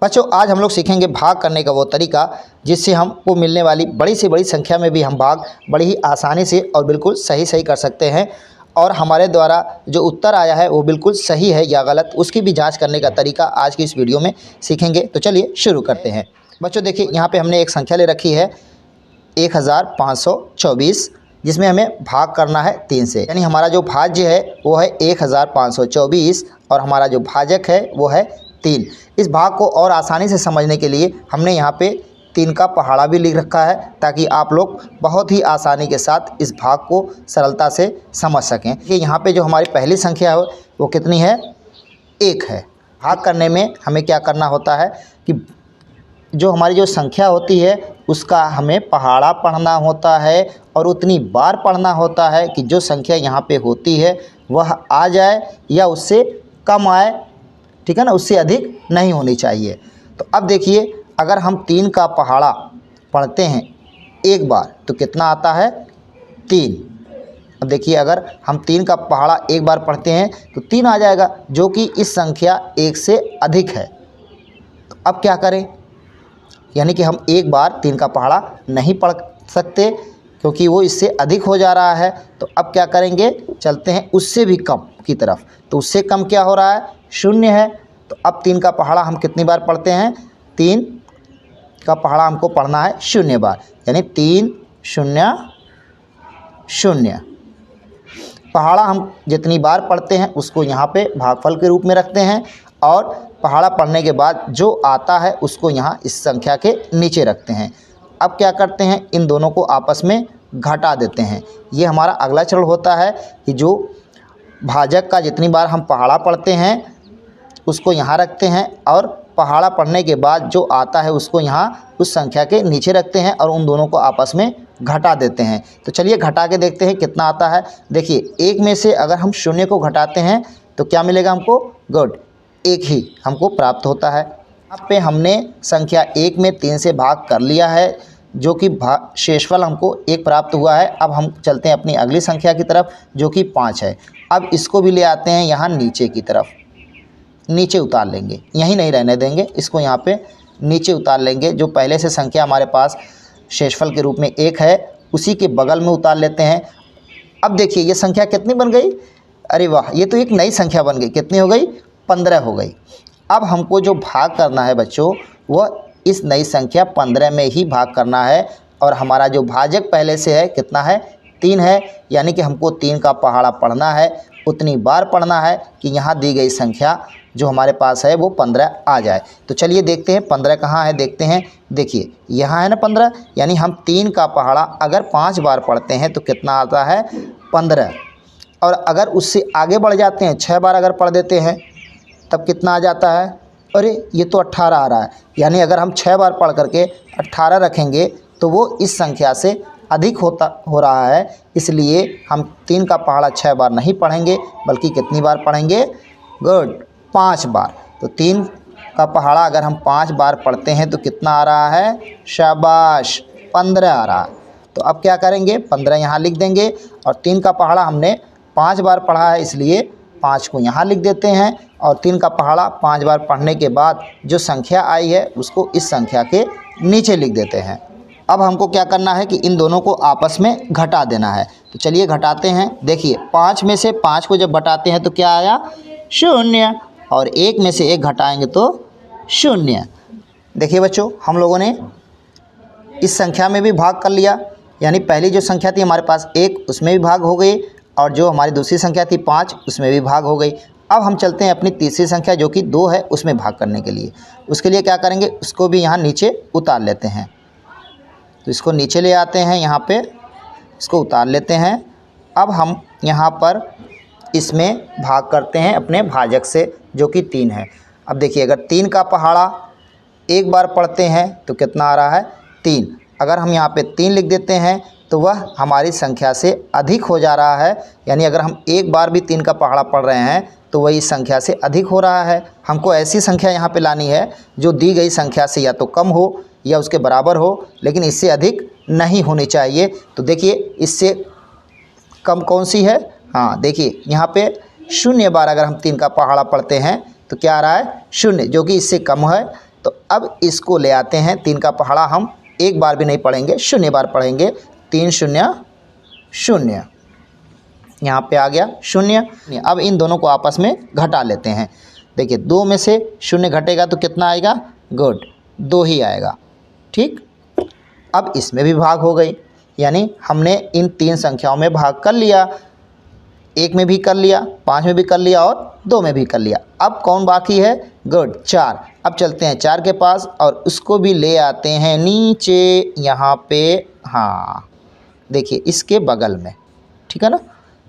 बच्चों आज हम लोग सीखेंगे भाग करने का वो तरीका जिससे हमको मिलने वाली बड़ी से बड़ी संख्या में भी हम भाग बड़ी ही आसानी से और बिल्कुल सही कर सकते हैं और हमारे द्वारा जो उत्तर आया है वो बिल्कुल सही है या गलत उसकी भी जांच करने का तरीका आज की इस वीडियो में सीखेंगे। तो चलिए शुरू करते हैं। बच्चों देखिए यहाँ पे हमने एक संख्या ले रखी है 1524 जिसमें हमें भाग करना है 3 से, यानी हमारा जो भाज्य है वो है 1524 और हमारा जो भाजक है वो है 3। इस भाग को और आसानी से समझने के लिए हमने यहाँ पे 3 का पहाड़ा भी लिख रखा है ताकि आप लोग बहुत ही आसानी के साथ इस भाग को सरलता से समझ सकें कि यहाँ पे जो हमारी पहली संख्या है वो कितनी है, 1 है। भाग करने में हमें क्या करना होता है कि जो हमारी जो संख्या होती है उसका हमें पहाड़ा पढ़ना होता है और उतनी बार पढ़ना होता है कि जो संख्या यहाँ पे होती है वह आ जाए या उससे कम आए, ठीक है ना, उससे अधिक नहीं होनी चाहिए। तो अब देखिए अगर हम 3 का पहाड़ा पढ़ते हैं एक बार तो कितना आता है, 3। अब देखिए अगर हम 3 का पहाड़ा एक बार पढ़ते हैं तो 3 आ जाएगा जो कि इस संख्या 1 से अधिक है। तो अब क्या करें, यानी कि हम एक बार 3 का पहाड़ा नहीं पढ़ सकते क्योंकि वो इससे अधिक हो जा रहा है। तो अब क्या करेंगे, चलते हैं उससे भी कम की तरफ। तो उससे कम क्या हो रहा है, 0 है। तो अब 3 का पहाड़ा हम कितनी बार पढ़ते हैं, 3 का पहाड़ा हमको पढ़ना है 0 बार, यानी 3 0 0। पहाड़ा हम जितनी बार पढ़ते हैं उसको यहाँ पे भागफल के रूप में रखते हैं और पहाड़ा पढ़ने के बाद जो आता है उसको यहाँ इस संख्या के नीचे रखते हैं। अब क्या करते हैं, इन दोनों को आपस में घटा देते हैं। ये हमारा अगला चरण होता है कि जो भाजक का जितनी बार हम पहाड़ा पढ़ते हैं उसको यहाँ रखते हैं और पहाड़ा पढ़ने के बाद जो आता है उसको यहाँ उस संख्या के नीचे रखते हैं और उन दोनों को आपस में घटा देते हैं। तो चलिए घटा के देखते हैं कितना आता है। देखिए 1 में से अगर हम 0 को घटाते हैं तो क्या मिलेगा हमको, गुड, 1 ही हमको प्राप्त होता है। यहाँ पे हमने संख्या 1 में 3 से भाग कर लिया है जो कि शेषफल हमको 1 प्राप्त हुआ है। अब हम चलते हैं अपनी अगली संख्या की तरफ जो कि 5 है। अब इसको भी ले आते हैं यहाँ नीचे की तरफ, नीचे उतार लेंगे, यहीं नहीं रहने देंगे, इसको यहाँ पे नीचे उतार लेंगे। जो पहले से संख्या हमारे पास शेषफल के रूप में 1 है उसी के बगल में उतार लेते हैं। अब देखिए ये संख्या कितनी बन गई, अरे वाह, ये तो एक नई संख्या बन गई। कितनी हो गई, 15 हो गई। अब हमको जो भाग करना है बच्चों वह इस नई संख्या 15 में ही भाग करना है और हमारा जो भाजक पहले से है कितना है, 3 है, यानी कि हमको 3 का पहाड़ा पढ़ना है, उतनी बार पढ़ना है कि यहाँ दी गई संख्या जो हमारे पास है वो 15 आ जाए। तो चलिए देखते हैं 15 कहाँ है, देखते हैं। देखिए यहाँ है ना 15, यानी हम 3 का पहाड़ा अगर 5 बार पढ़ते हैं तो कितना आता है, 15। और अगर उससे आगे बढ़ जाते हैं, 6 बार अगर पढ़ देते हैं तब कितना आ जाता है, अरे ये तो 18 आ रहा है। यानी अगर हम 6 बार पढ़ करके 18 रखेंगे तो वो इस संख्या से अधिक हो रहा है, इसलिए हम 3 का पहाड़ा 6 बार नहीं पढ़ेंगे बल्कि कितनी बार पढ़ेंगे, गुड, 5 बार। तो 3 का पहाड़ा अगर हम 5 बार पढ़ते हैं तो कितना आ रहा है, शाबाश, 15 आ रहा है। तो अब क्या करेंगे, 15 यहाँ लिख देंगे और 3 का पहाड़ा हमने 5 बार पढ़ा है इसलिए 5 को यहाँ लिख देते हैं और 3 का पहाड़ा 5 बार पढ़ने के बाद जो संख्या आई है उसको इस संख्या के नीचे लिख देते हैं। अब हमको क्या करना है कि इन दोनों को आपस में घटा देना है। तो चलिए घटाते हैं। देखिए 5 में से 5 को जब घटाते हैं तो क्या आया, 0, और 1 में से 1 घटाएंगे तो 0। देखिए बच्चों हम लोगों ने इस संख्या में भी भाग कर लिया, यानी पहली जो संख्या थी हमारे पास 1 उसमें भी भाग हो गई और जो हमारी दूसरी संख्या थी 5 उसमें भी भाग हो गई। अब हम चलते हैं अपनी तीसरी संख्या जो कि 2 है उसमें भाग करने के लिए। उसके लिए क्या करेंगे, उसको भी यहाँ नीचे उतार लेते हैं। तो इसको नीचे ले आते हैं, यहाँ पे इसको उतार लेते हैं। अब हम यहाँ पर इसमें भाग करते हैं अपने भाजक से जो कि 3 है। अब देखिए अगर 3 का पहाड़ा एक बार पढ़ते हैं तो कितना आ रहा है, 3। अगर हम यहाँ पे 3 लिख देते हैं तो वह हमारी संख्या से अधिक हो जा रहा है, यानी अगर हम एक बार भी 3 का पहाड़ा पढ़ रहे हैं तो वही संख्या से अधिक हो रहा है। हमको ऐसी संख्या यहाँ पे लानी है जो दी गई संख्या से या तो कम हो या उसके बराबर हो, लेकिन इससे अधिक नहीं होनी चाहिए। तो देखिए इससे कम कौन सी है, हाँ देखिए यहाँ पे 0 बार अगर हम 3 का पहाड़ा पढ़ते हैं तो क्या आ रहा है, 0, जो कि इससे कम है। तो अब इसको ले आते हैं, 3 का पहाड़ा हम एक बार भी नहीं पढ़ेंगे, 0 बार पढ़ेंगे। 3 0 0, यहाँ पे आ गया 0। अब इन दोनों को आपस में घटा लेते हैं। देखिए 2 में से 0 घटेगा तो कितना आएगा? गुड, 2 ही आएगा। ठीक, अब इसमें भी भाग हो गई, यानी हमने इन 3 संख्याओं में भाग कर लिया। 1 में भी कर लिया, 5 में भी कर लिया और 2 में भी कर लिया। अब कौन बाकी है? गुड, 4। अब चलते हैं 4 के पास और उसको भी ले आते हैं नीचे, यहाँ पे, हाँ देखिए इसके बगल में। ठीक है ना।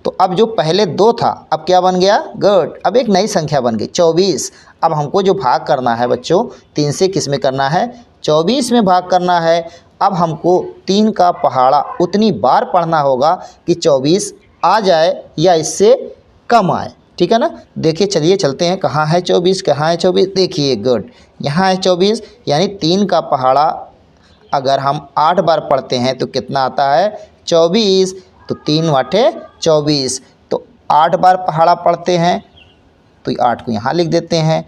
तो अब जो पहले 2 था अब क्या बन गया? गुड, अब एक नई संख्या बन गई 24। अब हमको जो भाग करना है बच्चों, 3 से किस में करना है? 24 में भाग करना है। अब हमको 3 का पहाड़ा उतनी बार पढ़ना होगा कि 24 आ जाए या इससे कम आए। ठीक है ना। देखिए चलिए चलते हैं, कहाँ है 24, कहाँ है 24? देखिए गुड, यहाँ है 24, यानी 3 का पहाड़ा अगर हम 8 बार पढ़ते हैं तो कितना आता है? 24। तो 3 वाटे 24, तो 8 बार पहाड़ा पढ़ते हैं तो 8 को यहाँ लिख देते हैं,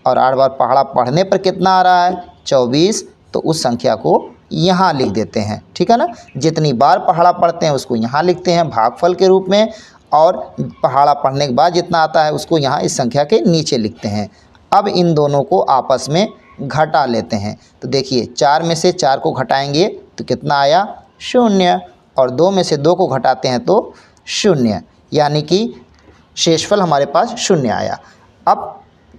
और 8 बार पहाड़ा पढ़ने पर कितना आ रहा है? 24, तो उस संख्या को यहाँ लिख देते हैं। ठीक है ना। जितनी बार पहाड़ा पढ़ते हैं उसको यहाँ लिखते हैं भागफल के रूप में, और पहाड़ा पढ़ने के बाद जितना आता है उसको यहाँ इस संख्या के नीचे लिखते हैं। अब इन दोनों को आपस में घटा लेते हैं। तो देखिए 4 में से 4 को घटाएंगे तो कितना आया? 0, और 2 में से 2 को घटाते हैं तो 0, यानी कि शेषफल हमारे पास 0 आया। अब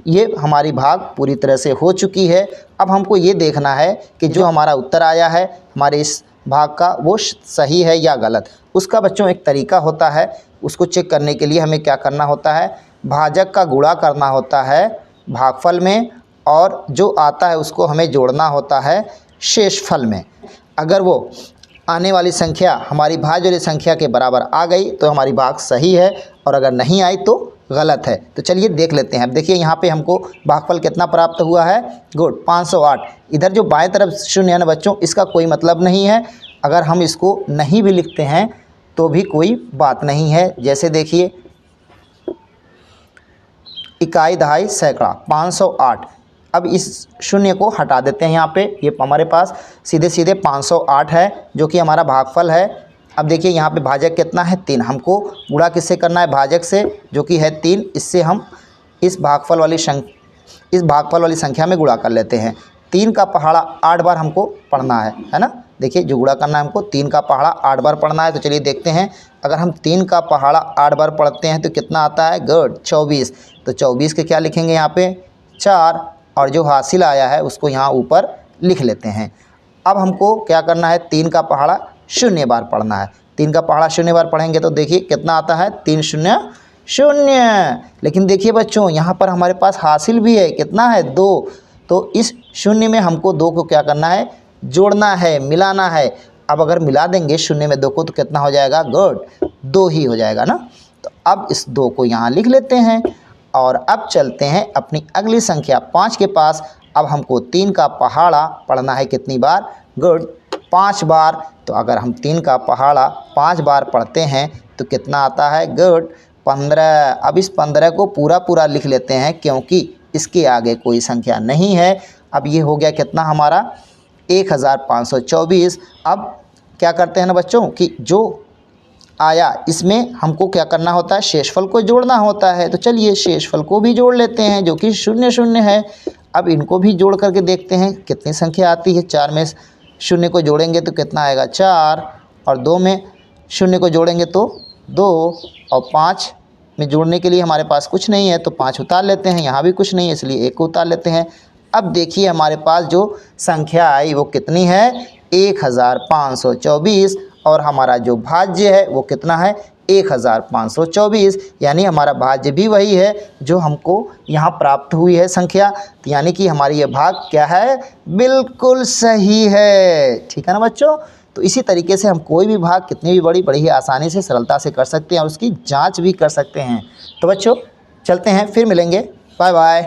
ये हमारी भाग पूरी तरह से हो चुकी है। अब हमको ये देखना है कि जो हमारा उत्तर आया है हमारे इस भाग का वो सही है या गलत। उसका बच्चों एक तरीका होता है, उसको चेक करने के लिए हमें क्या करना होता है? भाजक का गुणा करना होता है भागफल में, और जो आता है उसको हमें जोड़ना होता है शेषफल में। अगर वो आने वाली संख्या हमारी भाज्य वाली संख्या के बराबर आ गई तो हमारी भाग सही है, और अगर नहीं आई तो गलत है। तो चलिए देख लेते हैं। अब देखिए यहाँ पे हमको भागफल कितना प्राप्त हुआ है? गुड, 508। इधर जो बाएं तरफ 0 है ना बच्चों, इसका कोई मतलब नहीं है। अगर हम इसको नहीं भी लिखते हैं तो भी कोई बात नहीं है। जैसे देखिए इकाई, दहाई, सैकड़ा, 508। अब इस 0 को हटा देते हैं यहाँ पे, ये हमारे पास सीधे सीधे 508 है जो कि हमारा भागफल है। अब देखिए यहाँ पे भाजक कितना है? 3। हमको गुणा किससे करना है? भाजक से, जो कि है 3। इससे हम इस भागफल वाली संख्या में गुणा कर लेते हैं। 3 का पहाड़ा 8 बार हमको पढ़ना है ना। देखिए जो गुणा करना है हमको, 3 का पहाड़ा 8 बार पढ़ना है। तो चलिए देखते हैं, अगर हम 3 का पहाड़ा 8 बार पढ़ते हैं तो कितना आता है? गुड, 24। तो 24 के क्या लिखेंगे यहाँ पे? 4, और जो हासिल आया है उसको यहाँ ऊपर लिख लेते हैं। अब हमको क्या करना है? 3 का पहाड़ा 0 बार पढ़ना है। 3 का पहाड़ा 0 बार पढ़ेंगे तो देखिए कितना आता है? 3 0 0। लेकिन देखिए बच्चों यहाँ पर हमारे पास हासिल भी है, कितना है? 2। तो इस 0 में हमको 2 को क्या करना है? जोड़ना है, मिलाना है। अब अगर मिला देंगे 0 में 2 को तो कितना हो जाएगा? गुड, 2 ही हो जाएगा ना। तो अब इस 2 को यहाँ लिख लेते हैं, और अब चलते हैं अपनी अगली संख्या 5 के पास। अब हमको 3 का पहाड़ा पढ़ना है कितनी बार? गुड, 5 बार। तो अगर हम 3 का पहाड़ा 5 बार पढ़ते हैं तो कितना आता है? गुड, 15। अब इस 15 को पूरा लिख लेते हैं क्योंकि इसके आगे कोई संख्या नहीं है। अब ये हो गया कितना हमारा? 1524। अब क्या करते हैं ना बच्चों कि जो आया इसमें हमको क्या करना होता है? शेषफल को जोड़ना होता है। तो चलिए शेषफल को भी जोड़ लेते हैं जो कि 0 0 है। अब इनको भी जोड़ करके देखते हैं कितनी संख्या आती है। 4 में 0 को जोड़ेंगे तो कितना आएगा? 4, और 2 में 0 को जोड़ेंगे तो 2, और 5 में जोड़ने के लिए हमारे पास कुछ नहीं है तो 5 उतार लेते हैं। यहाँ भी कुछ नहीं है इसलिए 1 को उतार लेते हैं। अब देखिए हमारे पास जो संख्या आई वो कितनी है? 1524, और हमारा जो भाज्य है वो कितना है? 1524, यानी हमारा भाज्य भी वही है जो हमको यहाँ प्राप्त हुई है संख्या। यानी कि हमारी ये भाग क्या है? बिल्कुल सही है। ठीक है ना बच्चों। तो इसी तरीके से हम कोई भी भाग कितनी भी बड़ी ही आसानी से सरलता से कर सकते हैं और उसकी जांच भी कर सकते हैं। तो बच्चों चलते हैं, फिर मिलेंगे, बाय बाय।